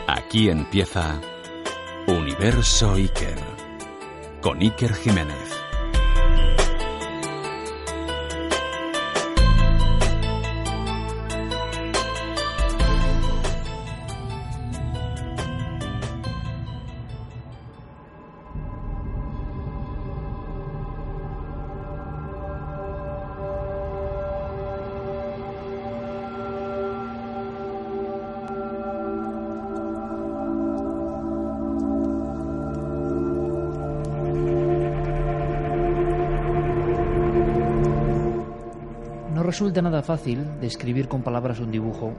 Aquí empieza Universo Iker, con Iker Jiménez. No resulta nada fácil describir con palabras un dibujo,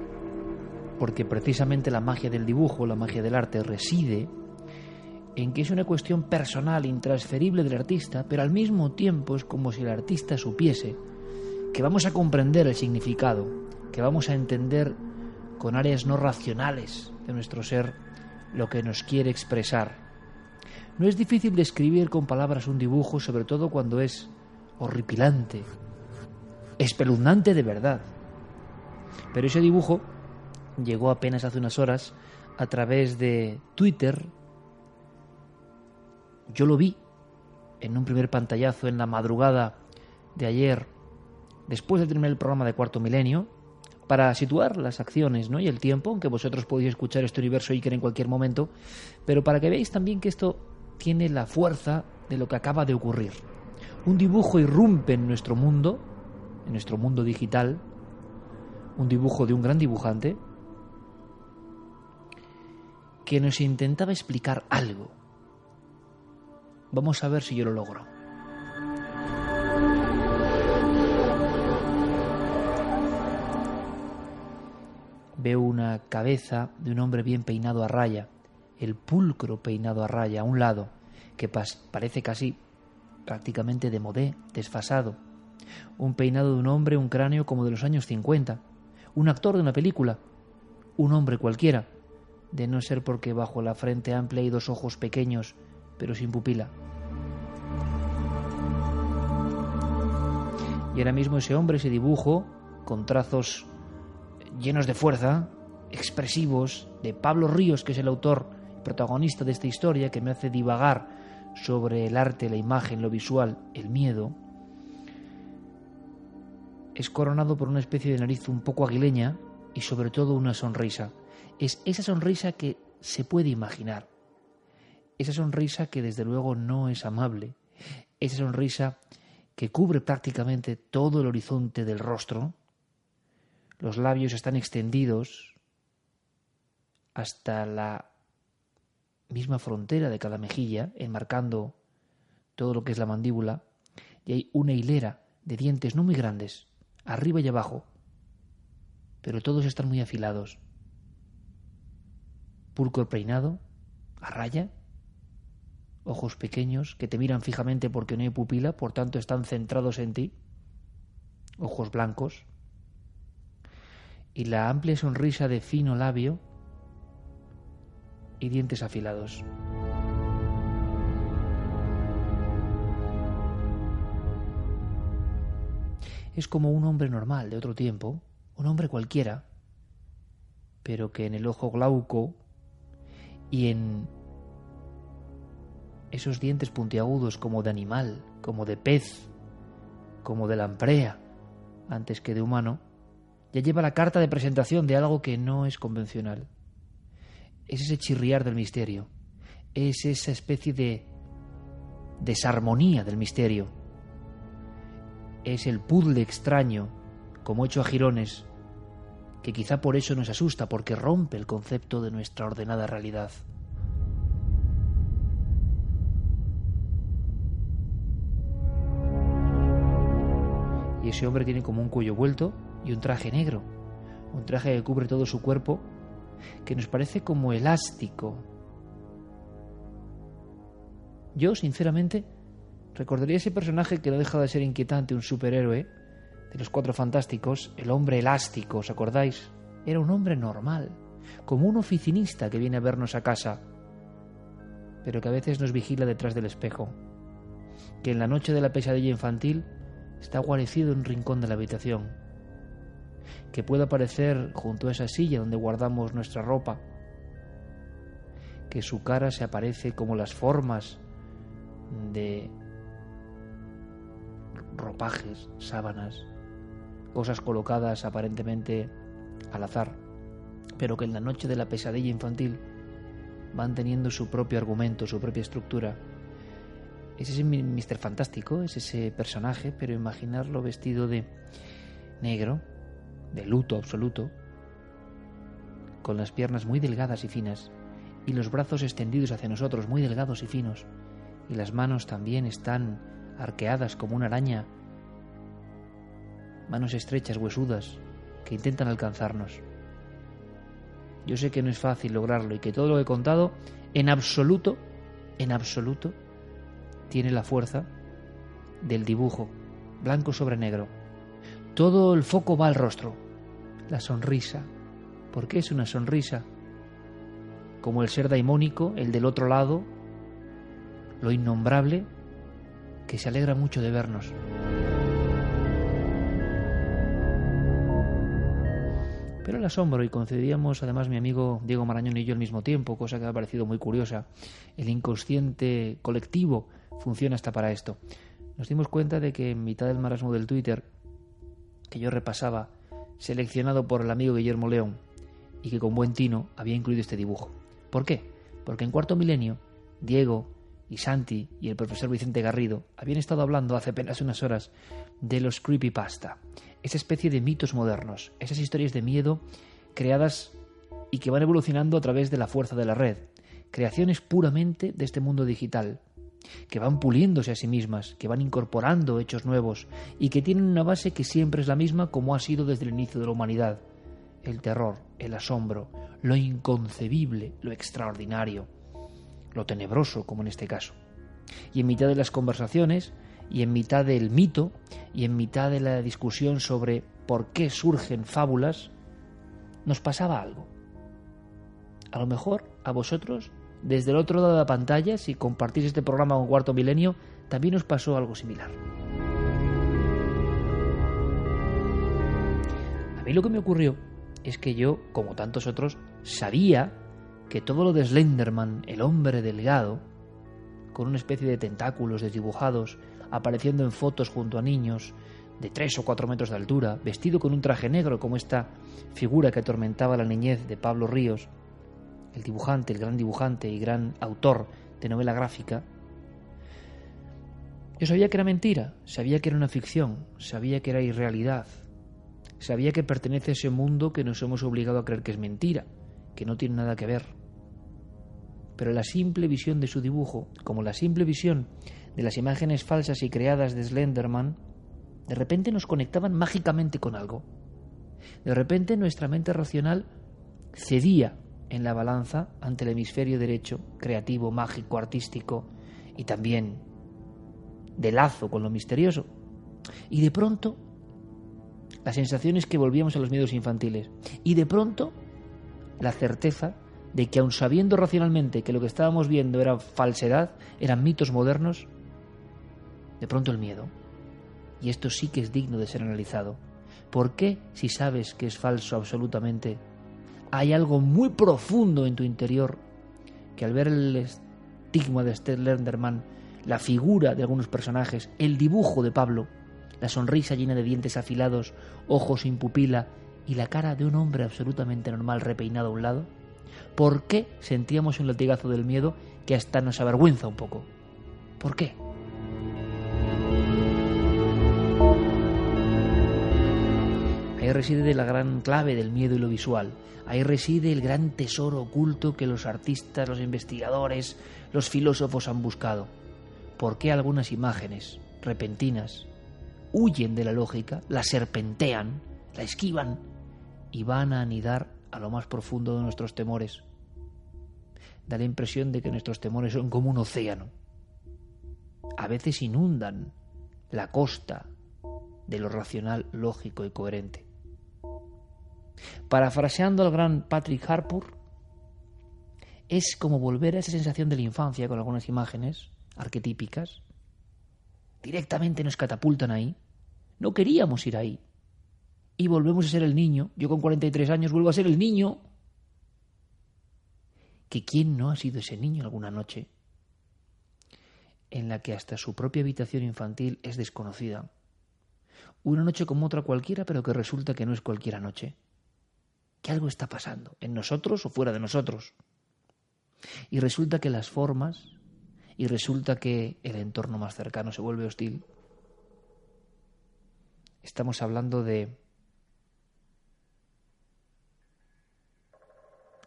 porque precisamente la magia del dibujo, la magia del arte, reside en que es una cuestión personal, intransferible del artista, pero al mismo tiempo es como si el artista supiese que vamos a comprender el significado, que vamos a entender con áreas no racionales de nuestro ser lo que nos quiere expresar. No es difícil describir con palabras un dibujo, sobre todo cuando es horripilante, espeluznante de verdad. Pero ese dibujo llegó apenas hace unas horas a través de Twitter. Yo lo vi en un primer pantallazo en la madrugada de ayer, después de terminar el programa de Cuarto Milenio, para situar las acciones, ¿no?, y el tiempo, aunque vosotros podéis escuchar este Universo Iker en cualquier momento, pero para que veáis también que esto tiene la fuerza de lo que acaba de ocurrir. Un dibujo irrumpe en nuestro mundo digital, un dibujo de un gran dibujante que nos intentaba explicar algo. Vamos a ver si yo lo logro. Veo una cabeza de un hombre bien peinado a raya, el pulcro peinado a raya a un lado, que parece casi prácticamente démodé, desfasado. Un peinado de un hombre, un cráneo como de los años 50. Un actor de una película. Un hombre cualquiera, de no ser porque bajo la frente amplia hay dos ojos pequeños, pero sin pupila. Y ahora mismo ese hombre, ese dibujo, con trazos llenos de fuerza, expresivos, de Pablo Ríos, que es el autor y protagonista de esta historia, que me hace divagar sobre el arte, la imagen, lo visual, el miedo, es coronado por una especie de nariz un poco aguileña y sobre todo una sonrisa. Es esa sonrisa que se puede imaginar. Esa sonrisa que desde luego no es amable. Esa sonrisa que cubre prácticamente todo el horizonte del rostro. Los labios están extendidos hasta la misma frontera de cada mejilla, enmarcando todo lo que es la mandíbula, y hay una hilera de dientes no muy grandes, arriba y abajo, pero todos están muy afilados. Pulcro peinado, a raya, ojos pequeños que te miran fijamente porque no hay pupila, por tanto están centrados en ti, ojos blancos, y la amplia sonrisa de fino labio y dientes afilados. Es como un hombre normal de otro tiempo, un hombre cualquiera, pero que en el ojo glauco y en esos dientes puntiagudos como de animal, como de pez, como de lamprea, antes que de humano, ya lleva la carta de presentación de algo que no es convencional. Es ese chirriar del misterio, es esa especie de desarmonía del misterio. Es el puzzle extraño, como hecho a jirones, que quizá por eso nos asusta, porque rompe el concepto de nuestra ordenada realidad. Y ese hombre tiene como un cuello vuelto y un traje negro, un traje que cubre todo su cuerpo, que nos parece como elástico. Yo, sinceramente, recordaría ese personaje que no deja de ser inquietante, un superhéroe de los Cuatro Fantásticos, el hombre elástico, ¿os acordáis? Era un hombre normal, como un oficinista que viene a vernos a casa, pero que a veces nos vigila detrás del espejo, que en la noche de la pesadilla infantil está guarecido en un rincón de la habitación, que puede aparecer junto a esa silla donde guardamos nuestra ropa, que su cara se aparece como las formas de ropajes, sábanas, cosas colocadas aparentemente al azar, pero que en la noche de la pesadilla infantil van teniendo su propio argumento, su propia estructura. Es ese Mr. Fantástico, es ese personaje, pero imaginarlo vestido de negro, de luto absoluto, con las piernas muy delgadas y finas, y los brazos extendidos hacia nosotros, muy delgados y finos, y las manos también están arqueadas como una araña, manos estrechas, huesudas, que intentan alcanzarnos. Yo sé que no es fácil lograrlo y que todo lo que he contado, en absoluto, tiene la fuerza del dibujo, blanco sobre negro. Todo el foco va al rostro, la sonrisa. ¿Por qué es una sonrisa? Como el ser daimónico, el del otro lado, lo innombrable, que se alegra mucho de vernos. Pero el asombro, y concedíamos además mi amigo Diego Marañón y yo al mismo tiempo, cosa que me ha parecido muy curiosa, el inconsciente colectivo funciona hasta para esto. Nos dimos cuenta de que en mitad del marasmo del Twitter, que yo repasaba, seleccionado por el amigo Guillermo León, y que con buen tino había incluido este dibujo. ¿Por qué? Porque en Cuarto Milenio, Diego y Santi y el profesor Vicente Garrido habían estado hablando hace apenas unas horas de los creepypasta, esa especie de mitos modernos, esas historias de miedo creadas y que van evolucionando a través de la fuerza de la red, creaciones puramente de este mundo digital, que van puliéndose a sí mismas, que van incorporando hechos nuevos y que tienen una base que siempre es la misma como ha sido desde el inicio de la humanidad: el terror, el asombro, lo inconcebible, lo extraordinario, lo tenebroso, como en este caso. Y en mitad de las conversaciones, y en mitad del mito, y en mitad de la discusión sobre por qué surgen fábulas, nos pasaba algo. A lo mejor a vosotros, desde el otro lado de la pantalla, si compartís este programa con Cuarto Milenio, también os pasó algo similar. A mí lo que me ocurrió es que yo, como tantos otros, sabía que todo lo de Slenderman, el hombre delgado, con una especie de tentáculos desdibujados, apareciendo en fotos junto a niños de 3 o 4 metros de altura, vestido con un traje negro como esta figura que atormentaba la niñez de Pablo Ríos, el dibujante, el gran dibujante y gran autor de novela gráfica. Yo sabía que era mentira, sabía que era una ficción, sabía que era irrealidad, sabía que pertenece a ese mundo que nos hemos obligado a creer que es mentira, que no tiene nada que ver. Pero la simple visión de su dibujo, como la simple visión de las imágenes falsas y creadas de Slenderman, de repente nos conectaban mágicamente con algo. De repente nuestra mente racional cedía en la balanza ante el hemisferio derecho, creativo, mágico, artístico y también de lazo con lo misterioso. Y de pronto la sensación es que volvíamos a los miedos infantiles. Y de pronto la certeza de que, aun sabiendo racionalmente que lo que estábamos viendo era falsedad, eran mitos modernos, de pronto el miedo. Y esto sí que es digno de ser analizado. ¿Por qué, si sabes que es falso absolutamente, hay algo muy profundo en tu interior que al ver el estigma de Slenderman, la figura de algunos personajes, el dibujo de Pablo, la sonrisa llena de dientes afilados, ojos sin pupila y la cara de un hombre absolutamente normal repeinado a un lado? ¿Por qué sentíamos un latigazo del miedo que hasta nos avergüenza un poco? ¿Por qué? Ahí reside la gran clave del miedo y lo visual. Ahí reside el gran tesoro oculto que los artistas, los investigadores, los filósofos han buscado. ¿Por qué algunas imágenes repentinas huyen de la lógica, la serpentean, la esquivan y van a anidar a lo más profundo de nuestros temores? Da la impresión de que nuestros temores son como un océano. A veces inundan la costa de lo racional, lógico y coherente. Parafraseando al gran Patrick Harpur, es como volver a esa sensación de la infancia con algunas imágenes arquetípicas. Directamente nos catapultan ahí. No queríamos ir ahí. Y volvemos a ser el niño. Yo con 43 años vuelvo a ser el niño que quién no ha sido ese niño alguna noche en la que hasta su propia habitación infantil es desconocida. Una noche como otra cualquiera, pero que resulta que no es cualquiera noche. Que algo está pasando, en nosotros o fuera de nosotros. Y resulta que las formas, y resulta que el entorno más cercano se vuelve hostil. Estamos hablando de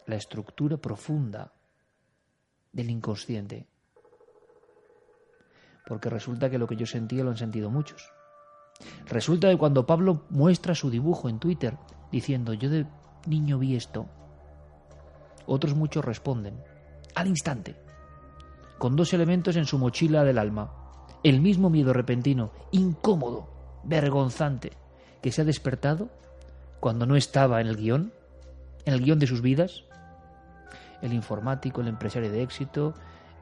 la estructura profunda del inconsciente. Porque resulta que lo que yo sentía lo han sentido muchos. Resulta que cuando Pablo muestra su dibujo en Twitter diciendo yo de niño vi esto, otros muchos responden al instante, con dos elementos en su mochila del alma: el mismo miedo repentino, incómodo, vergonzante, que se ha despertado cuando no estaba en el guión de sus vidas. El informático, el empresario de éxito,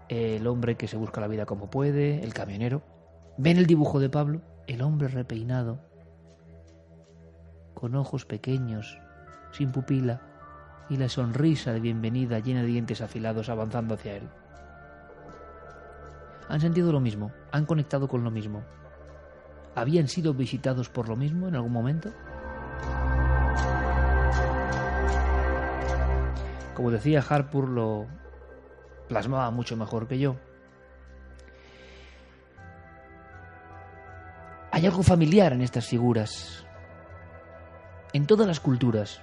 el hombre que se busca la vida como puede, el camionero. ¿Ven el dibujo de Pablo? El hombre repeinado, con ojos pequeños, sin pupila, y la sonrisa de bienvenida llena de dientes afilados avanzando hacia él. Han sentido lo mismo, han conectado con lo mismo. ¿Habían sido visitados por lo mismo en algún momento? Como decía Harpur, lo plasmaba mucho mejor que yo. Hay algo familiar en estas figuras. En todas las culturas.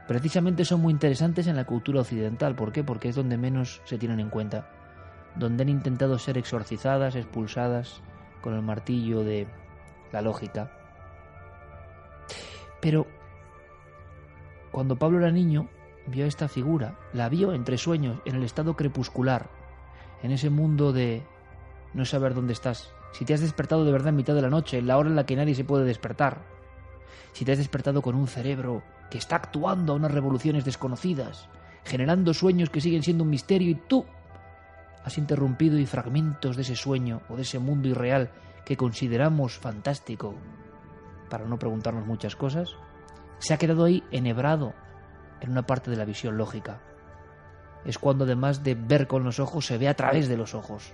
Precisamente son muy interesantes en la cultura occidental. ¿Por qué? Porque es donde menos se tienen en cuenta. Donde han intentado ser exorcizadas, expulsadas con el martillo de la lógica. Pero cuando Pablo era niño, vio esta figura, la vio entre sueños, en el estado crepuscular, en ese mundo de no saber dónde estás. Si te has despertado de verdad en mitad de la noche, en la hora en la que nadie se puede despertar. Si te has despertado con un cerebro que está actuando a unas revoluciones desconocidas, generando sueños que siguen siendo un misterio, y tú has interrumpido y fragmentos de ese sueño o de ese mundo irreal que consideramos fantástico, para no preguntarnos muchas cosas, se ha quedado ahí enhebrado en una parte de la visión lógica. Es cuando, además de ver con los ojos, se ve a través de los ojos.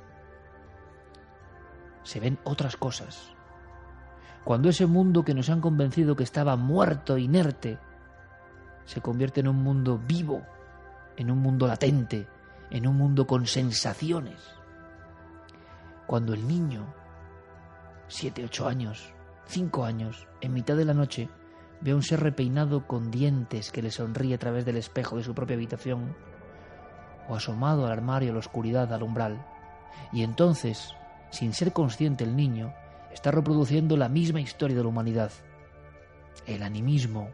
Se ven otras cosas. Cuando ese mundo que nos han convencido que estaba muerto, inerte, se convierte en un mundo vivo, en un mundo latente, en un mundo con sensaciones. Cuando el niño, 7, 8 años, 5 años, en mitad de la noche, ve a un ser repeinado con dientes que le sonríe a través del espejo de su propia habitación, o asomado al armario, a la oscuridad, al umbral, y entonces, sin ser consciente el niño, está reproduciendo la misma historia de la humanidad. El animismo,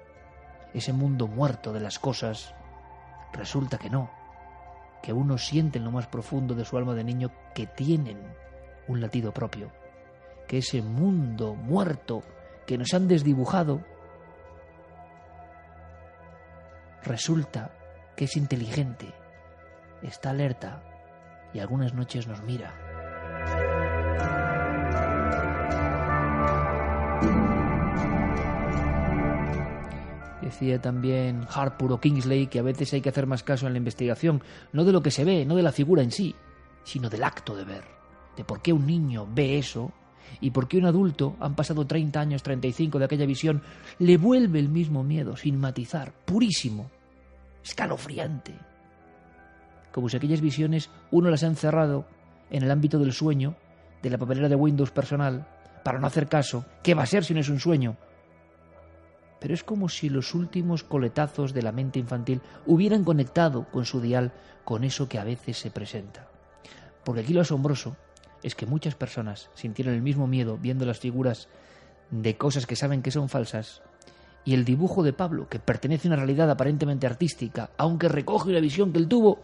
ese mundo muerto de las cosas, resulta que no, que uno siente en lo más profundo de su alma de niño que tienen un latido propio, que ese mundo muerto que nos han desdibujado resulta que es inteligente, está alerta y algunas noches nos mira. Decía también Harpur o Kingsley que a veces hay que hacer más caso en la investigación, no de lo que se ve, no de la figura en sí, sino del acto de ver, de por qué un niño ve eso y por qué un adulto, han pasado 30 años, 35 de aquella visión, le vuelve el mismo miedo, sin matizar, purísimo, escalofriante. Como si aquellas visiones uno las ha encerrado en el ámbito del sueño, de la papelera de Windows personal, para no hacer caso. ¿Qué va a ser si no es un sueño? Pero es como si los últimos coletazos de la mente infantil hubieran conectado con su dial con eso que a veces se presenta. Porque aquí lo asombroso es que muchas personas sintieron el mismo miedo viendo las figuras de cosas que saben que son falsas, y el dibujo de Pablo, que pertenece a una realidad aparentemente artística, aunque recoge una visión que él tuvo,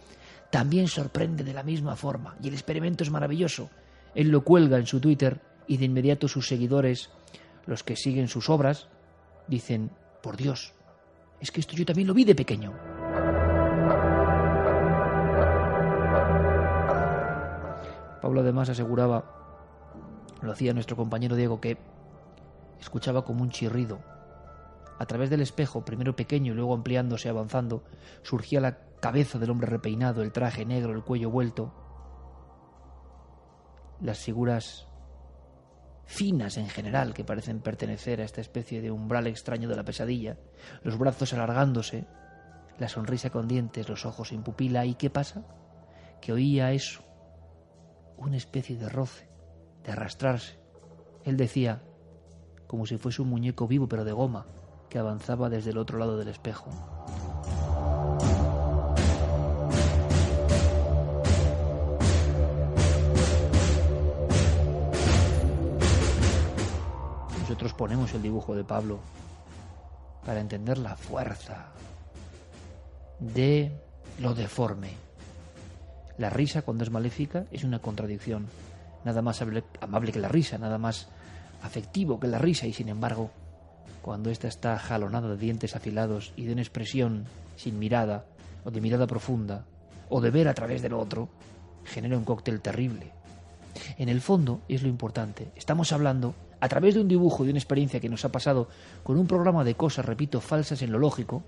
también sorprende de la misma forma, y el experimento es maravilloso. Él lo cuelga en su Twitter y de inmediato sus seguidores, los que siguen sus obras, dicen: por Dios, es que esto yo también lo vi de pequeño. Pablo además aseguraba, lo hacía nuestro compañero Diego, que escuchaba como un chirrido. A través del espejo, primero pequeño y luego ampliándose, avanzando, surgía la cabeza del hombre repeinado, el traje negro, el cuello vuelto, las figuras finas en general que parecen pertenecer a esta especie de umbral extraño de la pesadilla, los brazos alargándose, la sonrisa con dientes, los ojos sin pupila. ¿Y qué pasa? Que oía eso, una especie de roce, de arrastrarse. Él decía, como si fuese un muñeco vivo pero de goma, que avanzaba desde el otro lado del espejo. Nosotros ponemos el dibujo de Pablo para entender la fuerza de lo deforme. La risa, cuando es maléfica, es una contradicción. Nada más amable que la risa, nada más afectivo que la risa, y sin embargo, cuando ésta está jalonada de dientes afilados y de una expresión sin mirada, o de mirada profunda, o de ver a través del otro, genera un cóctel terrible. En el fondo es lo importante. Estamos hablando, a través de un dibujo, de una experiencia que nos ha pasado con un programa de cosas, repito, falsas en lo lógico,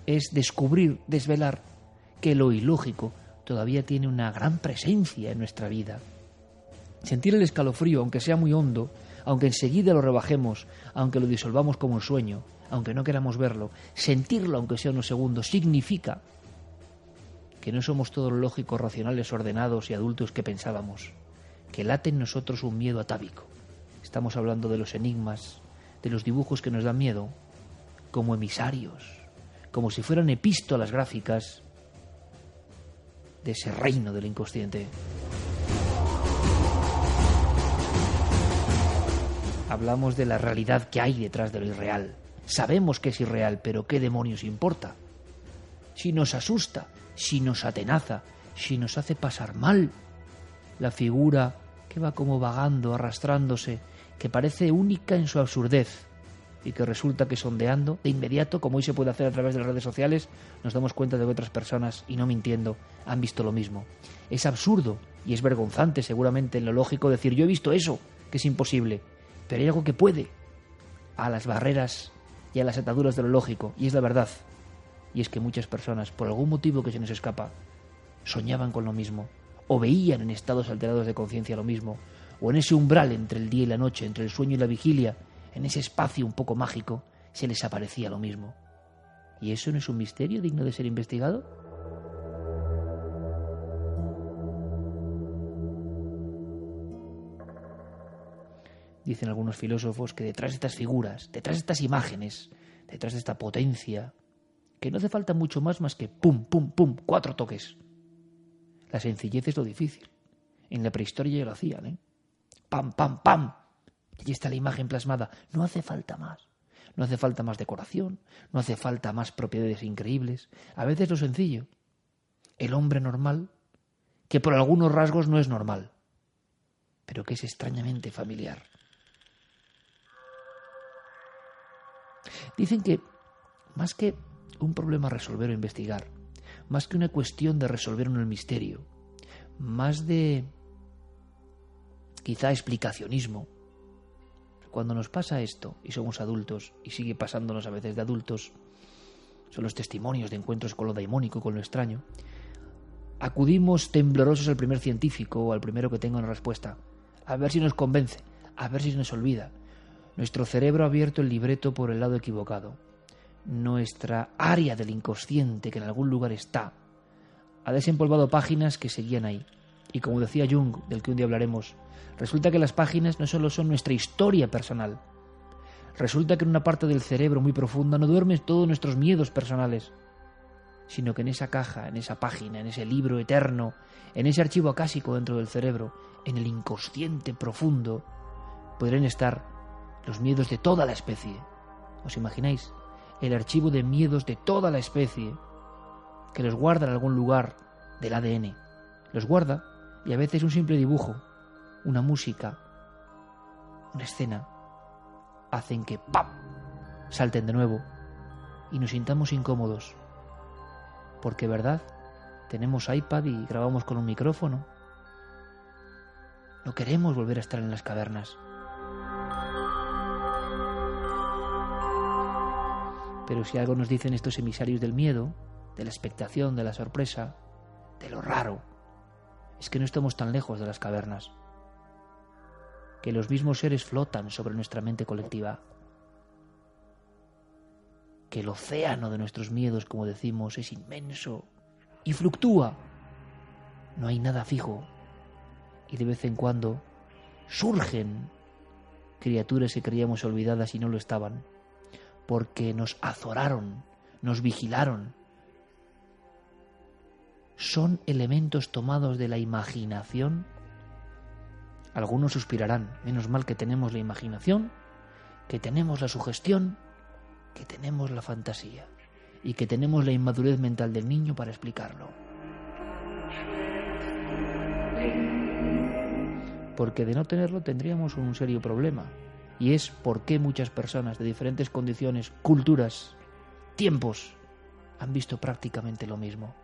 es descubrir, desvelar que lo ilógico todavía tiene una gran presencia en nuestra vida. Sentir el escalofrío, aunque sea muy hondo, aunque enseguida lo rebajemos, aunque lo disolvamos como un sueño, aunque no queramos verlo, sentirlo aunque sea unos segundos, significa que no somos todos lógicos, racionales, ordenados y adultos que pensábamos, que late en nosotros un miedo atávico. Estamos hablando de los enigmas, de los dibujos que nos dan miedo, como emisarios, como si fueran epístolas gráficas de ese reino del inconsciente. Hablamos de la realidad que hay detrás de lo irreal. Sabemos que es irreal, pero ¿qué demonios importa? Si nos asusta, si nos atenaza, si nos hace pasar mal, la figura que va como vagando, arrastrándose, que parece única en su absurdez y que resulta que sondeando, de inmediato, como hoy se puede hacer a través de las redes sociales, nos damos cuenta de que otras personas, y no mintiendo, han visto lo mismo. Es absurdo y es vergonzante seguramente en lo lógico decir yo he visto eso, que es imposible, pero hay algo que puede a las barreras y a las ataduras de lo lógico, y es la verdad. Y es que muchas personas, por algún motivo que se nos escapa, soñaban con lo mismo, o veían en estados alterados de conciencia lo mismo, o en ese umbral entre el día y la noche, entre el sueño y la vigilia, en ese espacio un poco mágico, se les aparecía lo mismo. ¿Y eso no es un misterio digno de ser investigado? Dicen algunos filósofos que detrás de estas figuras, detrás de estas imágenes, detrás de esta potencia, que no hace falta mucho más que pum, pum, pum, 4 toques. La sencillez es lo difícil. En la prehistoria ya lo hacían, ¿eh? Pam, pam, pam. Y allí está la imagen plasmada. No hace falta más. No hace falta más decoración. No hace falta más propiedades increíbles. A veces lo sencillo. El hombre normal, que por algunos rasgos no es normal, pero que es extrañamente familiar. Dicen que más que un problema a resolver o investigar, más que una cuestión de resolver un misterio, más de quizá explicacionismo, cuando nos pasa esto y somos adultos, y sigue pasándonos a veces de adultos, son los testimonios de encuentros con lo daimónico, con lo extraño, acudimos temblorosos al primer científico o al primero que tenga una respuesta, a ver si nos convence, a ver si nos olvida. Nuestro cerebro ha abierto el libreto por el lado equivocado. Nuestra área del inconsciente, que en algún lugar está, ha desempolvado páginas que seguían ahí. Y como decía Jung, del que un día hablaremos, resulta que las páginas no solo son nuestra historia personal. Resulta que en una parte del cerebro muy profunda no duermen todos nuestros miedos personales, sino que en esa caja, en esa página, en ese libro eterno, en ese archivo acásico dentro del cerebro, en el inconsciente profundo, podrían estar los miedos de toda la especie. ¿Os imagináis? El archivo de miedos de toda la especie, que los guarda en algún lugar del ADN. Los guarda y a veces un simple dibujo, una música, una escena, hacen que ¡pam! Salten de nuevo y nos sintamos incómodos. Porque, ¿verdad? Tenemos iPad y grabamos con un micrófono. No queremos volver a estar en las cavernas. Pero si algo nos dicen estos emisarios del miedo, de la expectación, de la sorpresa, de lo raro, es que no estamos tan lejos de las cavernas, que los mismos seres flotan sobre nuestra mente colectiva, que el océano de nuestros miedos, como decimos, es inmenso y fluctúa. No hay nada fijo y de vez en cuando surgen criaturas que creíamos olvidadas y no lo estaban, porque nos azoraron, nos vigilaron. Son elementos tomados de la imaginación. Algunos suspirarán, menos mal que tenemos la imaginación, que tenemos la sugestión, que tenemos la fantasía y que tenemos la inmadurez mental del niño para explicarlo. Porque de no tenerlo tendríamos un serio problema, y es por qué muchas personas de diferentes condiciones, culturas, tiempos, han visto prácticamente lo mismo.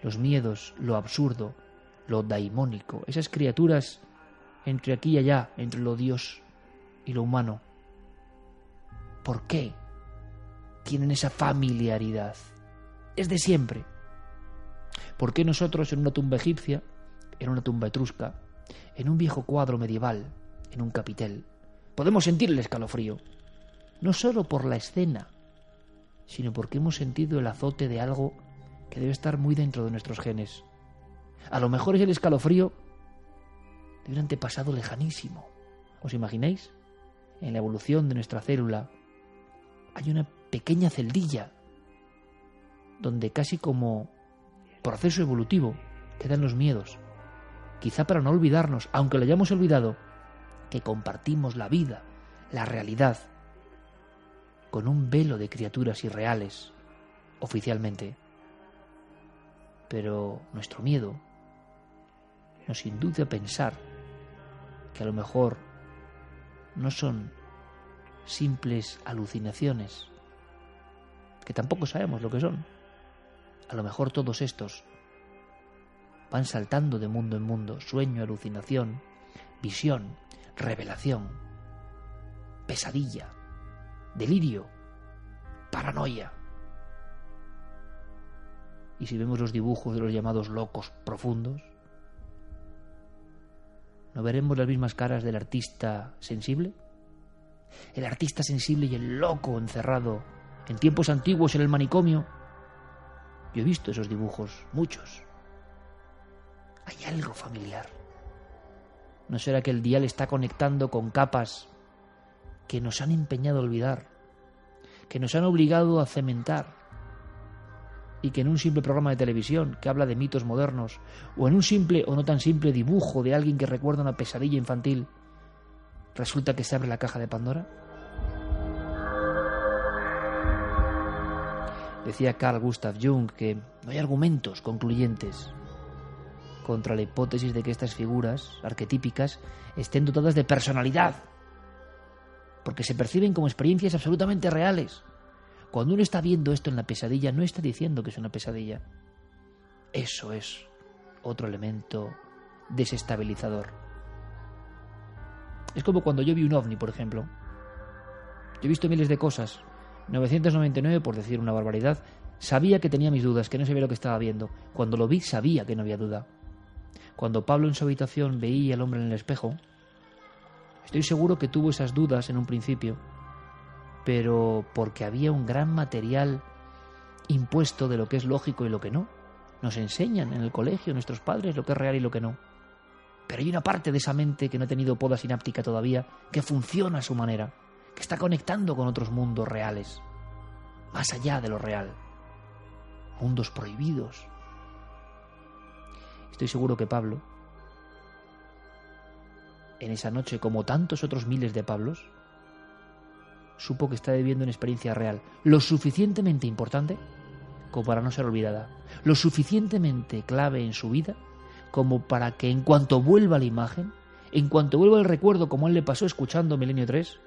Los miedos, lo absurdo, lo daimónico, esas criaturas entre aquí y allá, entre lo Dios y lo humano. ¿Por qué tienen esa familiaridad? Es de siempre. ¿Por qué nosotros en una tumba egipcia, en una tumba etrusca, en un viejo cuadro medieval, en un capitel, podemos sentir el escalofrío? No solo por la escena, sino porque hemos sentido el azote de algo que debe estar muy dentro de nuestros genes. A lo mejor es el escalofrío de un antepasado lejanísimo. ¿Os imagináis? En la evolución de nuestra célula hay una pequeña celdilla donde casi como proceso evolutivo quedan los miedos. Quizá para no olvidarnos, aunque lo hayamos olvidado, que compartimos la vida, la realidad, con un velo de criaturas irreales, oficialmente. Pero nuestro miedo nos induce a pensar que a lo mejor no son simples alucinaciones, que tampoco sabemos lo que son. A lo mejor todos estos van saltando de mundo en mundo, sueño, alucinación, visión, revelación, pesadilla, delirio, paranoia. Y si vemos los dibujos de los llamados locos profundos, ¿no veremos las mismas caras del artista sensible? El artista sensible y el loco encerrado en tiempos antiguos en el manicomio. Yo he visto esos dibujos, muchos. Hay algo familiar. ¿No será que el dial está conectando con capas que nos han empeñado a olvidar, que nos han obligado a cementar, y que en un simple programa de televisión que habla de mitos modernos, o en un simple o no tan simple dibujo de alguien que recuerda una pesadilla infantil, resulta que se abre la caja de Pandora? Decía Carl Gustav Jung que no hay argumentos concluyentes contra la hipótesis de que estas figuras arquetípicas estén dotadas de personalidad, porque se perciben como experiencias absolutamente reales. Cuando uno está viendo esto en la pesadilla, no está diciendo que es una pesadilla. Eso es otro elemento desestabilizador. Es como cuando yo vi un ovni, por ejemplo. Yo he visto miles de cosas. 999, por decir una barbaridad, sabía que tenía mis dudas, que no sabía lo que estaba viendo. Cuando lo vi, sabía que no había duda. Cuando Pablo en su habitación veía al hombre en el espejo, estoy seguro que tuvo esas dudas en un principio, pero porque había un gran material impuesto de lo que es lógico y lo que no. Nos enseñan en el colegio nuestros padres lo que es real y lo que no. Pero hay una parte de esa mente que no ha tenido poda sináptica todavía, que funciona a su manera, que está conectando con otros mundos reales, más allá de lo real, mundos prohibidos. Estoy seguro que Pablo, en esa noche, como tantos otros miles de Pablos, supo que está viviendo una experiencia real, lo suficientemente importante como para no ser olvidada, lo suficientemente clave en su vida como para que en cuanto vuelva la imagen, en cuanto vuelva el recuerdo, como a él le pasó escuchando Milenio 3,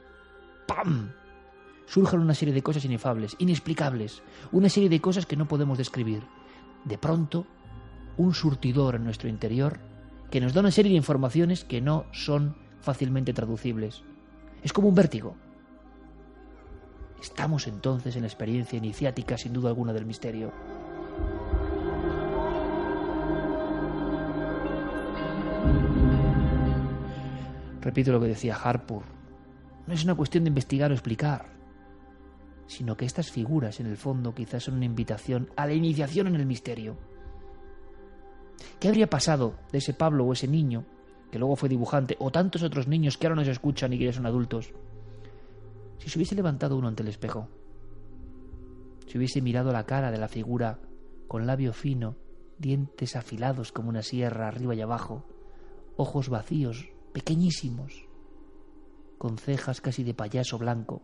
¡pam!, surjan una serie de cosas inefables, inexplicables, una serie de cosas que no podemos describir. De pronto, un surtidor en nuestro interior que nos da una serie de informaciones que no son fácilmente traducibles. Es como un vértigo. Estamos entonces en la experiencia iniciática, sin duda alguna, del misterio. Repito lo que decía Harpur. No es una cuestión de investigar o explicar, sino que estas figuras, en el fondo, quizás son una invitación a la iniciación en el misterio. ¿Qué habría pasado de ese Pablo o ese niño, que luego fue dibujante, o tantos otros niños que ahora nos escuchan y que ya son adultos, si se hubiese levantado uno ante el espejo? Si hubiese mirado la cara de la figura con labio fino, dientes afilados como una sierra arriba y abajo, ojos vacíos, pequeñísimos, con cejas casi de payaso blanco,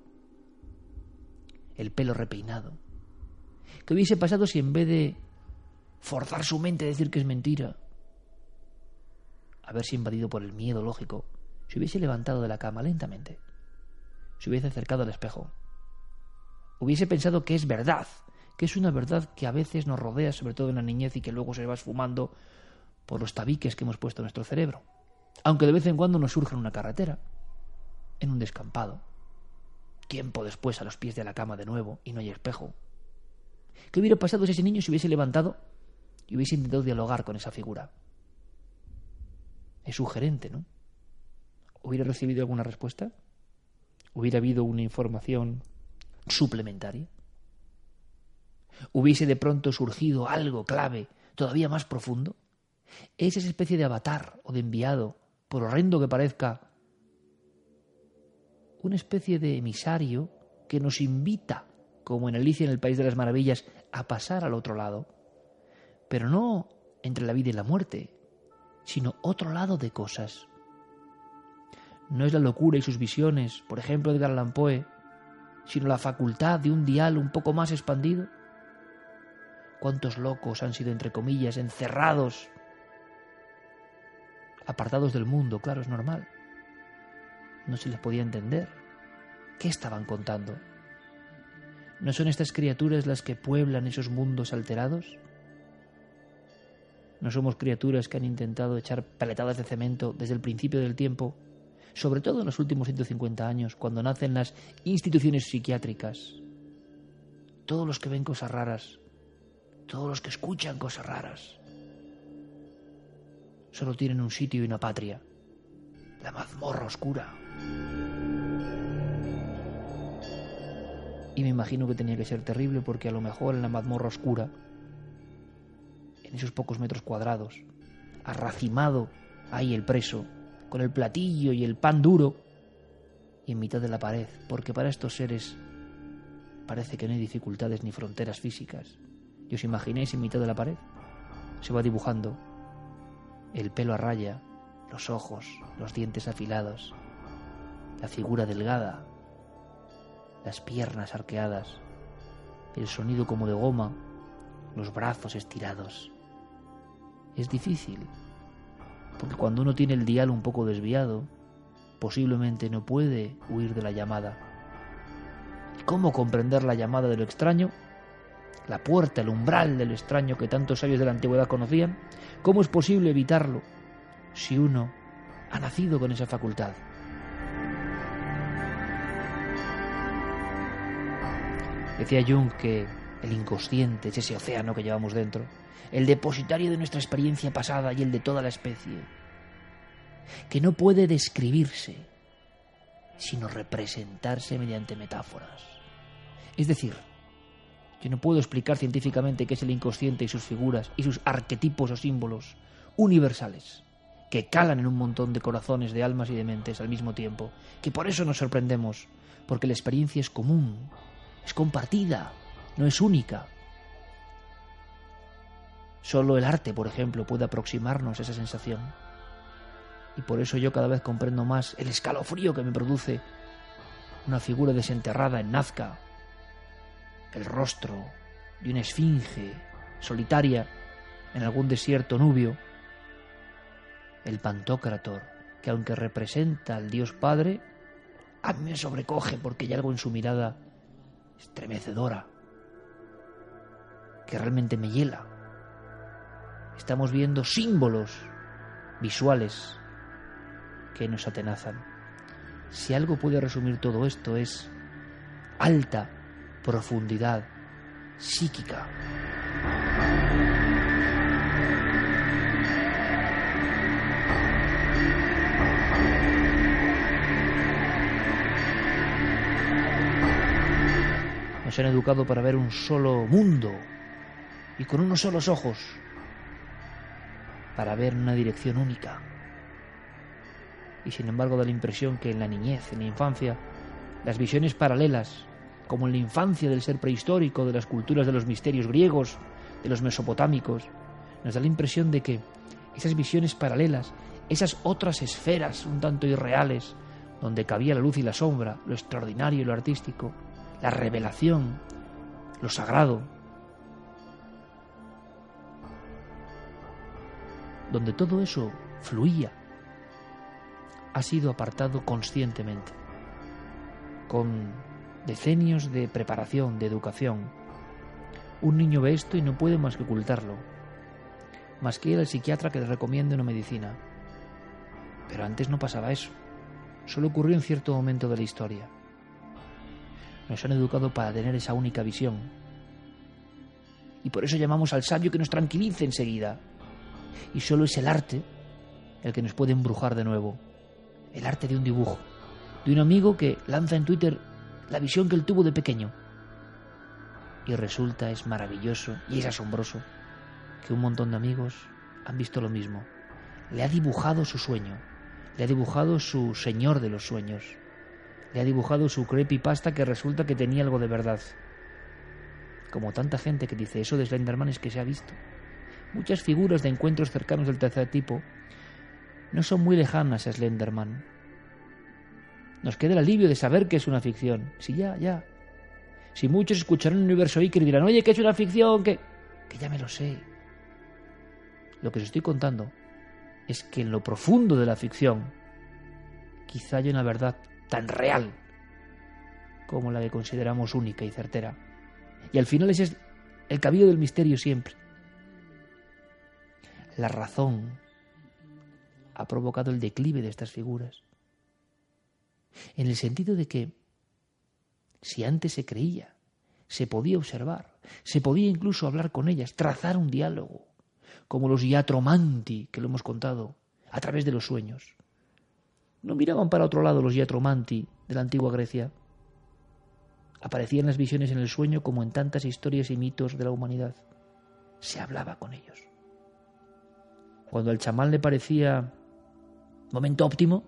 el pelo repeinado. ¿Qué hubiese pasado si en vez de forzar su mente a decir que es mentira, haberse invadido por el miedo lógico, se hubiese levantado de la cama lentamente, se hubiese acercado al espejo, hubiese pensado que es verdad, que es una verdad que a veces nos rodea, sobre todo en la niñez, y que luego se va esfumando por los tabiques que hemos puesto en nuestro cerebro, aunque de vez en cuando nos surja en una carretera, en un descampado, tiempo después a los pies de la cama de nuevo y no hay espejo. ¿Qué hubiera pasado si ese niño se hubiese levantado y hubiese intentado dialogar con esa figura? Es sugerente, ¿no? ¿Hubiera recibido alguna respuesta? ¿Hubiera habido una información suplementaria? ¿Hubiese de pronto surgido algo clave, todavía más profundo? ¿Es esa especie de avatar o de enviado, por horrendo que parezca, una especie de emisario que nos invita, como en Alicia en el País de las Maravillas, a pasar al otro lado? Pero no entre la vida y la muerte, sino otro lado de cosas. No es la locura y sus visiones, por ejemplo, de Edgar Allan Poe, sino la facultad de un dial un poco más expandido. ¿Cuántos locos han sido, entre comillas, encerrados, apartados del mundo? Claro, es normal. No se les podía entender. ¿Qué estaban contando? ¿No son estas criaturas las que pueblan esos mundos alterados? ¿No somos criaturas que han intentado echar paletadas de cemento desde el principio del tiempo, sobre todo en los últimos 150 años, cuando nacen las instituciones psiquiátricas? Todos los que ven cosas raras, todos los que escuchan cosas raras, solo tienen un sitio y una patria: la mazmorra oscura. Y me imagino que tenía que ser terrible, porque a lo mejor en la mazmorra oscura, en esos pocos metros cuadrados, arracimado ahí el preso, con el platillo y el pan duro, y en mitad de la pared, porque para estos seres parece que no hay dificultades ni fronteras físicas. ¿Y os imagináis en mitad de la pared? Se va dibujando el pelo a raya, los ojos, los dientes afilados, la figura delgada, las piernas arqueadas, el sonido como de goma, los brazos estirados. Es difícil, porque cuando uno tiene el dial un poco desviado, posiblemente no puede huir de la llamada. ¿Cómo comprender la llamada de lo extraño? La puerta, el umbral de lo extraño que tantos sabios de la antigüedad conocían. ¿Cómo es posible evitarlo si uno ha nacido con esa facultad? Decía Jung que el inconsciente es ese océano que llevamos dentro, el depositario de nuestra experiencia pasada y el de toda la especie, que no puede describirse, sino representarse mediante metáforas. Es decir, yo no puedo explicar científicamente qué es el inconsciente y sus figuras y sus arquetipos o símbolos universales que calan en un montón de corazones, de almas y de mentes al mismo tiempo, que por eso nos sorprendemos, porque la experiencia es común, es compartida, no es única. Solo el arte, por ejemplo, puede aproximarnos a esa sensación. Y por eso yo cada vez comprendo más el escalofrío que me produce una figura desenterrada en Nazca, el rostro de una esfinge solitaria en algún desierto nubio, el Pantocrátor, que aunque representa al Dios Padre, a mí me sobrecoge porque hay algo en su mirada estremecedora que realmente me hiela. Estamos viendo símbolos visuales que nos atenazan. Si algo puede resumir todo esto, es alta profundidad psíquica. han educado para ver un solo mundo y con unos solos ojos, para ver una dirección única. Y sin embargo da la impresión que en la niñez, en la infancia, las visiones paralelas, como en la infancia del ser prehistórico, de las culturas de los misterios griegos, de los mesopotámicos, nos da la impresión de que esas visiones paralelas, esas otras esferas un tanto irreales, donde cabía la luz y la sombra, lo extraordinario y lo artístico, la revelación, lo sagrado, donde todo eso fluía, ha sido apartado conscientemente, con decenios de preparación, de educación. Un niño ve esto y no puede más que ocultarlo, más que ir al psiquiatra que le recomiende una medicina. Pero antes no pasaba eso, solo ocurrió en cierto momento de la historia. Nos han educado para tener esa única visión, y por eso llamamos al sabio que nos tranquilice enseguida. Y solo es el arte el que nos puede embrujar de nuevo. El arte de un dibujo, de un amigo que lanza en Twitter la visión que él tuvo de pequeño. Y resulta, es maravilloso y es asombroso que un montón de amigos han visto lo mismo. Le ha dibujado su sueño, le ha dibujado su señor de los sueños, le ha dibujado su creepypasta que resulta que tenía algo de verdad. Como tanta gente que dice eso de Slenderman es que se ha visto. Muchas figuras de encuentros cercanos del tercer tipo no son muy lejanas a Slenderman. Nos queda el alivio de saber que es una ficción. Si ya. Si muchos escucharán el universo Iker y dirán, oye, que es una ficción, que ya me lo sé. Lo que os estoy contando es que en lo profundo de la ficción quizá haya una verdad tan real como la que consideramos única y certera. Y al final ese es el camino del misterio siempre. La razón ha provocado el declive de estas figuras, en el sentido de que si antes se creía, se podía observar, se podía incluso hablar con ellas, trazar un diálogo, como los iatromanti, que lo hemos contado, a través de los sueños. No miraban para otro lado los iatromanti de la antigua Grecia. Aparecían las visiones en el sueño como en tantas historias y mitos de la humanidad. Se hablaba con ellos. Cuando al chamán le parecía momento óptimo,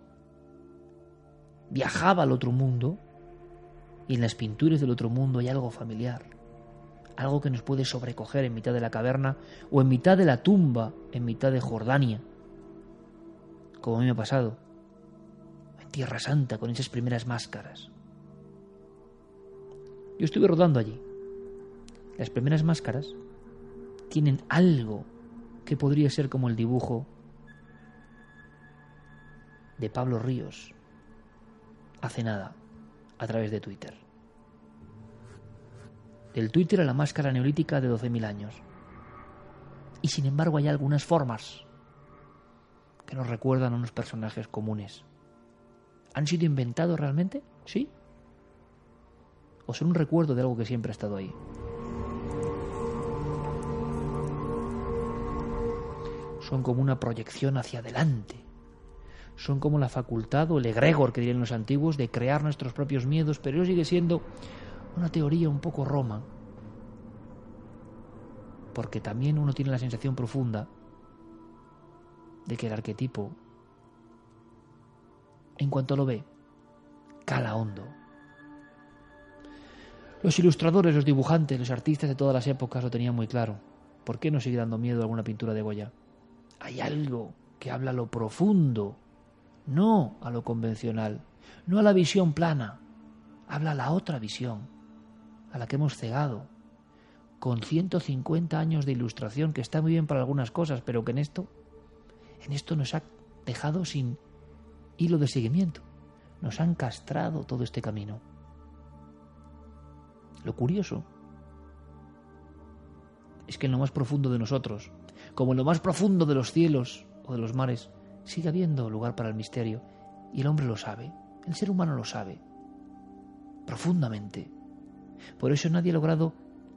viajaba al otro mundo, y en las pinturas del otro mundo hay algo familiar, algo que nos puede sobrecoger en mitad de la caverna o en mitad de la tumba, en mitad de Jordania, como a mí me ha pasado, en Tierra Santa, con esas primeras máscaras. Yo estuve rodando allí. Las primeras máscaras tienen algo que podría ser como el dibujo de Pablo Ríos hace nada, a través de Twitter. Del Twitter a la máscara neolítica de 12.000 años. Y sin embargo hay algunas formas que nos recuerdan a unos personajes comunes. ¿Han sido inventados realmente? ¿Sí? ¿O son un recuerdo de algo que siempre ha estado ahí? Son como una proyección hacia adelante. Son como la facultad o el egregor, que dirían los antiguos, de crear nuestros propios miedos, pero eso sigue siendo una teoría un poco roma, porque también uno tiene la sensación profunda de que el arquetipo, en cuanto lo ve, cala hondo. Los ilustradores, los dibujantes, los artistas de todas las épocas lo tenían muy claro. ¿Por qué nos sigue dando miedo alguna pintura de Goya? Hay algo que habla a lo profundo, no a lo convencional, no a la visión plana, habla a la otra visión, a la que hemos cegado, con 150 años de ilustración, que está muy bien para algunas cosas, pero que en esto nos ha dejado sin hilo de seguimiento, nos han castrado todo este camino. Lo curioso es que en lo más profundo de nosotros, como en lo más profundo de los cielos o de los mares, sigue habiendo lugar para el misterio, y el hombre lo sabe, el ser humano lo sabe, profundamente. Por eso nadie ha logrado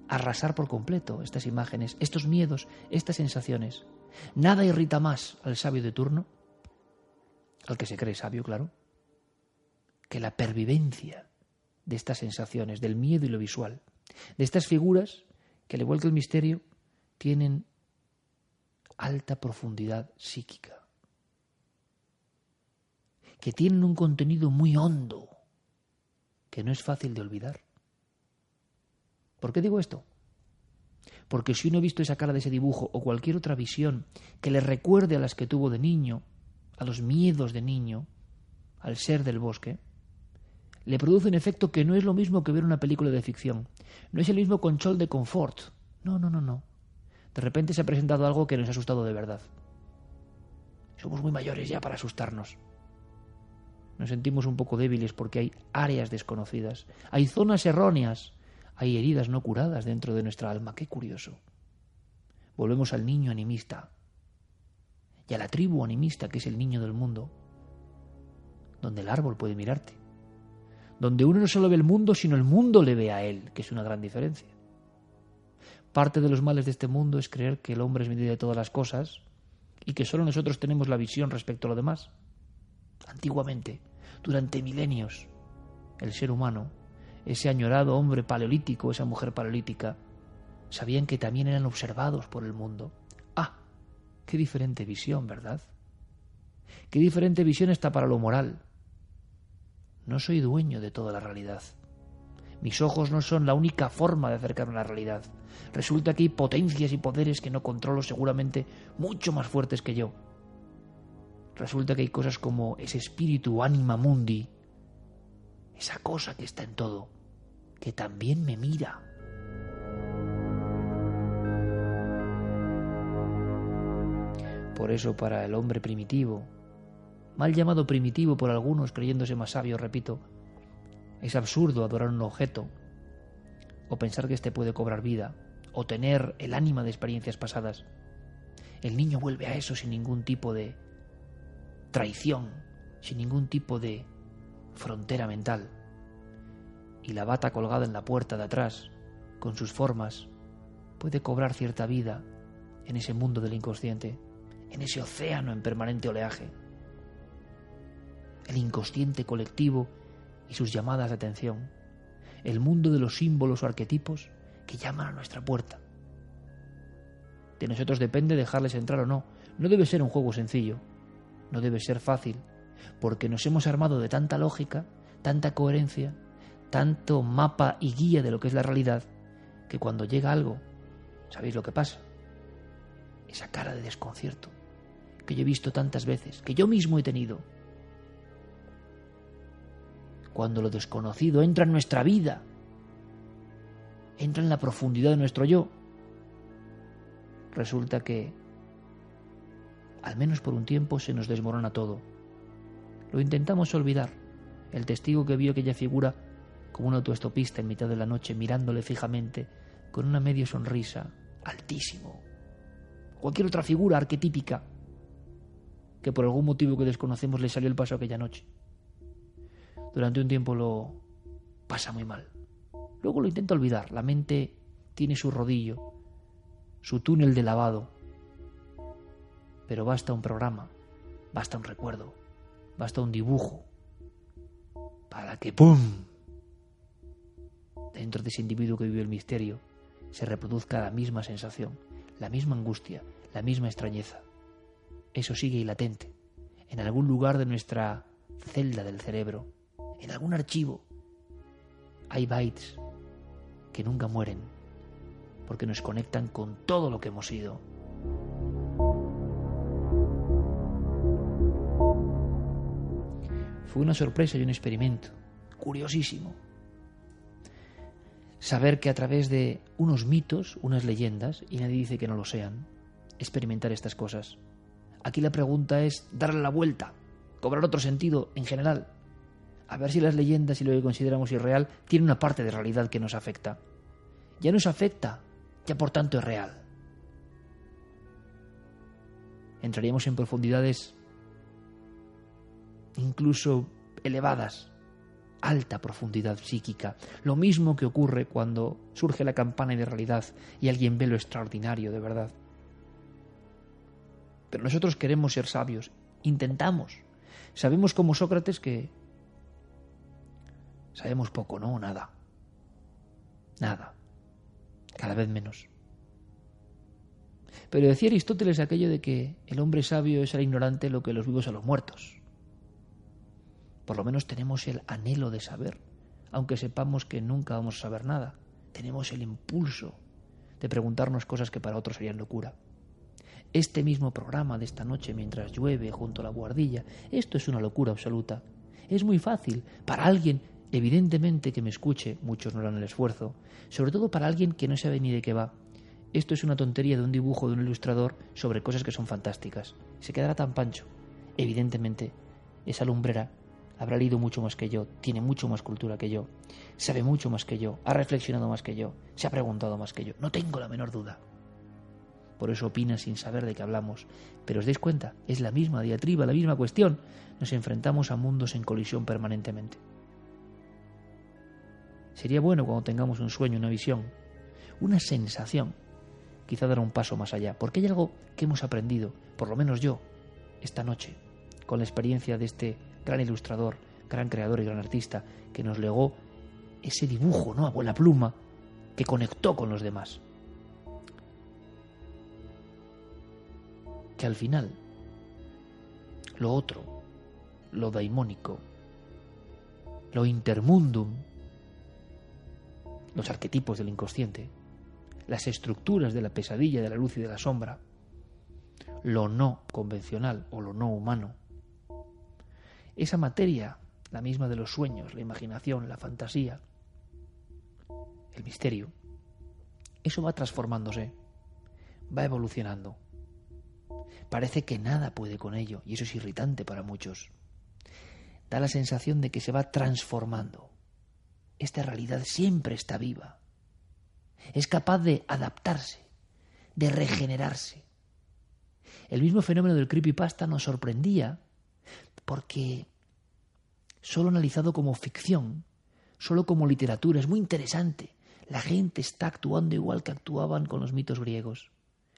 arrasar por completo estas imágenes, estos miedos, estas sensaciones. Nada irrita más al sabio de turno, al que se cree sabio, claro, que la pervivencia de estas sensaciones, del miedo y lo visual. De estas figuras que, al igual que el misterio, tienen alta profundidad psíquica, que tienen un contenido muy hondo, que no es fácil de olvidar. ¿Por qué digo esto? Porque si uno ha visto esa cara de ese dibujo o cualquier otra visión que le recuerde a las que tuvo de niño, a los miedos de niño, al ser del bosque, le produce un efecto que no es lo mismo que ver una película de ficción. No es el mismo control de confort. No. De repente se ha presentado algo que nos ha asustado de verdad. Somos muy mayores ya para asustarnos. Nos sentimos un poco débiles porque hay áreas desconocidas, hay zonas erróneas, hay heridas no curadas dentro de nuestra alma. Qué curioso. Volvemos al niño animista y a la tribu animista, que es el niño del mundo, donde el árbol puede mirarte, donde uno no solo ve el mundo, sino el mundo le ve a él, que es una gran diferencia. Parte de los males de este mundo es creer que el hombre es medida de todas las cosas y que solo nosotros tenemos la visión respecto a lo demás. Antiguamente, durante milenios, el ser humano, ese añorado hombre paleolítico, esa mujer paleolítica, sabían que también eran observados por el mundo. ¡Ah! ¡Qué diferente visión!, ¿verdad? ¡Qué diferente visión está para lo moral! No soy dueño de toda la realidad. Mis ojos no son la única forma de acercarme a la realidad. Resulta que hay potencias y poderes que no controlo, seguramente mucho más fuertes que yo. Resulta que hay cosas como ese espíritu anima mundi, esa cosa que está en todo, que también me mira. Por eso, para el hombre primitivo, mal llamado primitivo por algunos creyéndose más sabio, repito, es absurdo adorar un objeto o pensar que éste puede cobrar vida o tener el ánima de experiencias pasadas. El niño vuelve a eso sin ningún tipo de traición, sin ningún tipo de frontera mental. Y la bata colgada en la puerta de atrás, con sus formas, puede cobrar cierta vida en ese mundo del inconsciente, en ese océano en permanente oleaje. El inconsciente colectivo y sus llamadas de atención, el mundo de los símbolos o arquetipos que llaman a nuestra puerta. De nosotros depende dejarles entrar o no. No debe ser un juego sencillo, no debe ser fácil, porque nos hemos armado de tanta lógica, tanta coherencia, tanto mapa y guía de lo que es la realidad, que cuando llega algo, ¿sabéis lo que pasa? Esa cara de desconcierto que yo he visto tantas veces, que yo mismo he tenido. Cuando lo desconocido entra en nuestra vida, entra en la profundidad de nuestro yo, resulta que, al menos por un tiempo, se nos desmorona todo. Lo intentamos olvidar. El testigo que vio aquella figura como un autoestopista en mitad de la noche, mirándole fijamente, con una medio sonrisa, altísimo. Cualquier otra figura arquetípica que por algún motivo que desconocemos le salió el paso aquella noche. Durante un tiempo lo pasa muy mal. Luego lo intenta olvidar. La mente tiene su rodillo, su túnel de lavado. Pero basta un programa, basta un recuerdo, basta un dibujo para que ¡pum! Dentro de ese individuo que vive el misterio se reproduzca la misma sensación, la misma angustia, la misma extrañeza. Eso sigue ahí latente, en algún lugar de nuestra celda del cerebro, en algún archivo. Hay bytes que nunca mueren, porque nos conectan con todo lo que hemos sido. Fue una sorpresa y un experimento curiosísimo. Saber que a través de unos mitos, unas leyendas, y nadie dice que no lo sean, experimentar estas cosas. Aquí la pregunta es darle la vuelta, cobrar otro sentido en general, a ver si las leyendas y lo que consideramos irreal tiene una parte de realidad que nos afecta. Ya nos afecta, ya por tanto es real. Entraríamos en profundidades incluso elevadas, alta profundidad psíquica, lo mismo que ocurre cuando surge la campana de realidad y alguien ve lo extraordinario de verdad. Pero nosotros queremos ser sabios, intentamos. Sabemos como Sócrates que sabemos poco, ¿no? Nada. Cada vez menos. Pero decía Aristóteles aquello de que el hombre sabio es al ignorante lo que los vivos a los muertos. Por lo menos tenemos el anhelo de saber, aunque sepamos que nunca vamos a saber nada. Tenemos el impulso de preguntarnos cosas que para otros serían locura. Este mismo programa de esta noche mientras llueve junto a la buhardilla, esto es una locura absoluta. Es muy fácil para alguien, evidentemente, que me escuche, muchos no harán el esfuerzo, sobre todo para alguien que no sabe ni de qué va. Esto es una tontería de un dibujo de un ilustrador sobre cosas que son fantásticas. Se quedará tan pancho. Evidentemente, esa lumbrera habrá leído mucho más que yo, tiene mucho más cultura que yo, sabe mucho más que yo, ha reflexionado más que yo, se ha preguntado más que yo. No tengo la menor duda. Por eso opina sin saber de qué hablamos. Pero os dais cuenta, es la misma diatriba, la misma cuestión. Nos enfrentamos a mundos en colisión permanentemente. Sería bueno cuando tengamos un sueño, una visión, una sensación, quizá dar un paso más allá, porque hay algo que hemos aprendido, por lo menos yo, esta noche, con la experiencia de este gran ilustrador, gran creador y gran artista, que nos legó ese dibujo, ¿no?, a vuela pluma, que conectó con los demás. Que al final, lo otro, lo daimónico, lo intermundum, los arquetipos del inconsciente, las estructuras de la pesadilla, de la luz y de la sombra, lo no convencional o lo no humano, esa materia, la misma de los sueños, la imaginación, la fantasía, el misterio, eso va transformándose, va evolucionando. Parece que nada puede con ello, y eso es irritante para muchos. Da la sensación de que se va transformando. Esta realidad siempre está viva. Es capaz de adaptarse, de regenerarse. El mismo fenómeno del creepypasta nos sorprendía porque, solo analizado como ficción, solo como literatura, es muy interesante. La gente está actuando igual que actuaban con los mitos griegos,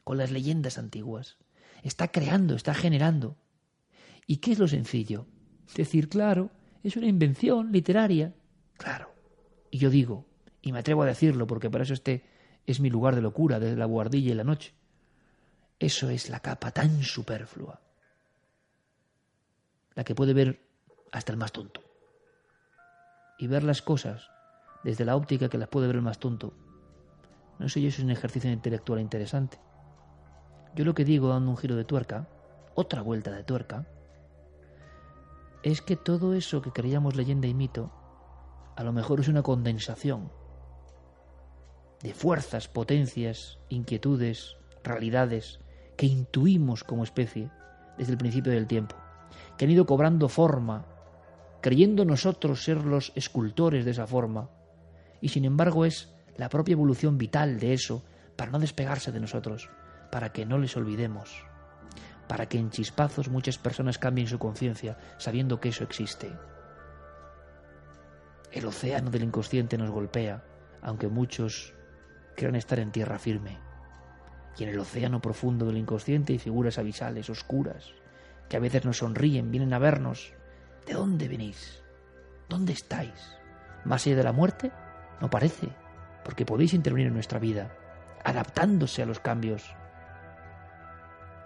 con las leyendas antiguas. Está creando, está generando. ¿Y qué es lo sencillo? Decir, claro, es una invención literaria. Claro. Y yo digo, y me atrevo a decirlo porque para eso este es mi lugar de locura, de la buhardilla y la noche. Eso es la capa tan superflua, la que puede ver hasta el más tonto. Y ver las cosas desde la óptica que las puede ver el más tonto. No sé yo si es un ejercicio intelectual interesante. Yo lo que digo, dando un giro de tuerca, otra vuelta de tuerca, es que todo eso que creíamos leyenda y mito, a lo mejor es una condensación de fuerzas, potencias, inquietudes, realidades que intuimos como especie desde el principio del tiempo, que han ido cobrando forma, creyendo nosotros ser los escultores de esa forma, y sin embargo es la propia evolución vital de eso para no despegarse de nosotros, para que no les olvidemos, para que en chispazos muchas personas cambien su conciencia sabiendo que eso existe. El océano del inconsciente nos golpea, aunque muchos crean estar en tierra firme. Y en el océano profundo del inconsciente hay figuras abisales, oscuras, que a veces nos sonríen, vienen a vernos. ¿De dónde venís? ¿Dónde estáis? ¿Más allá de la muerte? No parece, porque podéis intervenir en nuestra vida, adaptándose a los cambios.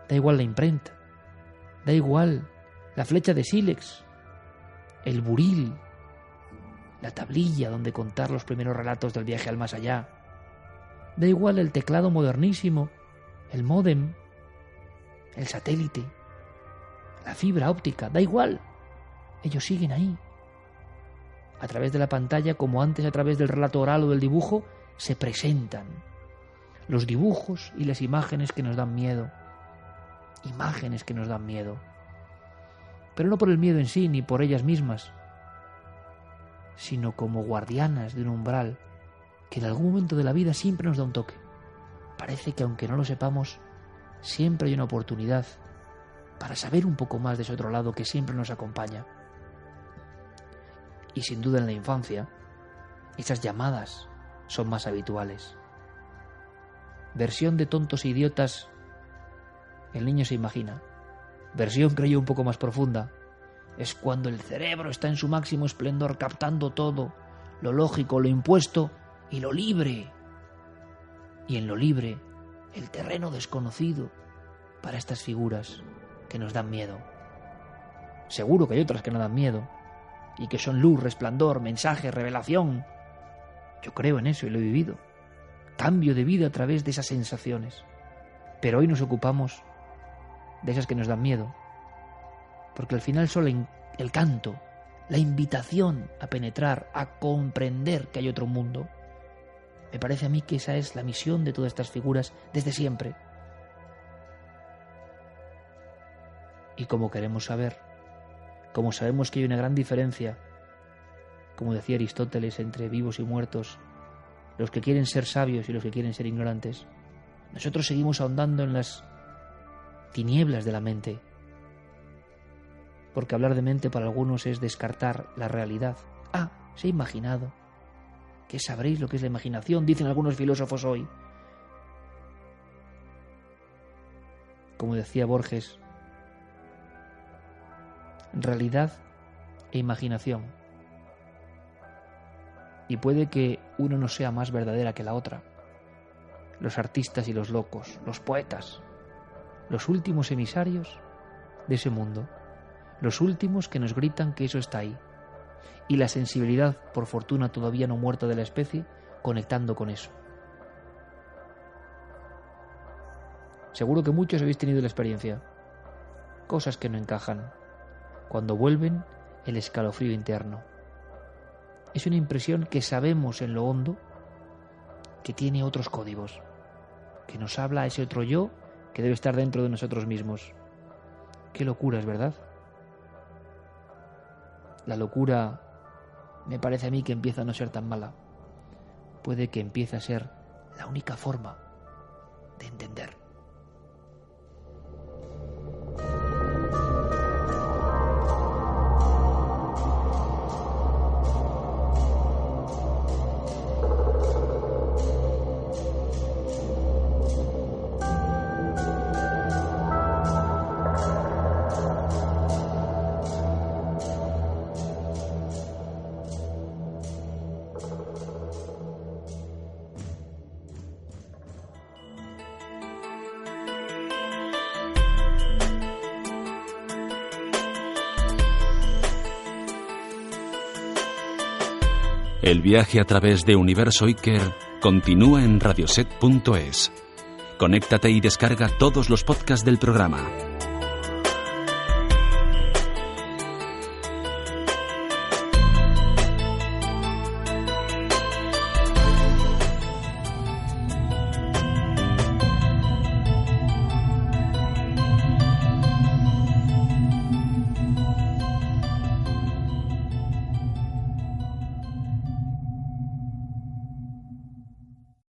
Da igual la imprenta, da igual la flecha de sílex, el buril, la tablilla donde contar los primeros relatos del viaje al más allá. Da igual el teclado modernísimo, el módem, el satélite, la fibra óptica, da igual. Ellos siguen ahí. A través de la pantalla, como antes a través del relato oral o del dibujo, se presentan los dibujos y las imágenes que nos dan miedo. Imágenes que nos dan miedo. Pero no por el miedo en sí, ni por ellas mismas, sino como guardianas de un umbral que en algún momento de la vida siempre nos da un toque. Parece que aunque no lo sepamos, siempre hay una oportunidad para saber un poco más de ese otro lado que siempre nos acompaña. Y sin duda en la infancia, esas llamadas son más habituales. Versión de tontos e idiotas, el niño se imagina. Versión, creo yo, un poco más profunda, es cuando el cerebro está en su máximo esplendor captando todo, lo lógico, lo impuesto y lo libre. y en lo libre, el terreno desconocido para estas figuras que nos dan miedo. Seguro que hay otras que no dan miedo y que son luz, resplandor, mensaje, revelación. Yo creo en eso y lo he vivido. Cambio de vida a través de esas sensaciones. Pero hoy nos ocupamos de esas que nos dan miedo, porque al final solo el canto, la invitación a penetrar, a comprender que hay otro mundo, me parece a mí que esa es la misión de todas estas figuras desde siempre. Y como queremos saber, como sabemos que hay una gran diferencia, como decía Aristóteles, entre vivos y muertos, los que quieren ser sabios y los que quieren ser ignorantes, nosotros seguimos ahondando en las tinieblas de la mente, porque hablar de mente para algunos es descartar la realidad. Se ha imaginado. ¿Qué sabréis lo que es la imaginación?, dicen algunos filósofos hoy. Como decía Borges, realidad e imaginación. Y puede que uno no sea más verdadera que la otra. Los artistas y los locos, los poetas, los últimos emisarios de ese mundo, los últimos que nos gritan que eso está ahí, y la sensibilidad, por fortuna todavía no muerta de la especie, conectando con eso. Seguro que muchos habéis tenido la experiencia. Cosas que no encajan. Cuando vuelven, el escalofrío interno. Es una impresión que sabemos en lo hondo que tiene otros códigos, que nos habla a ese otro yo que debe estar dentro de nosotros mismos. Qué locura, ¿es verdad? La locura me parece a mí que empieza a no ser tan mala. Puede que empiece a ser la única forma de entender. El viaje a través de Universo Iker continúa en radioset.es. Conéctate y descarga todos los podcasts del programa.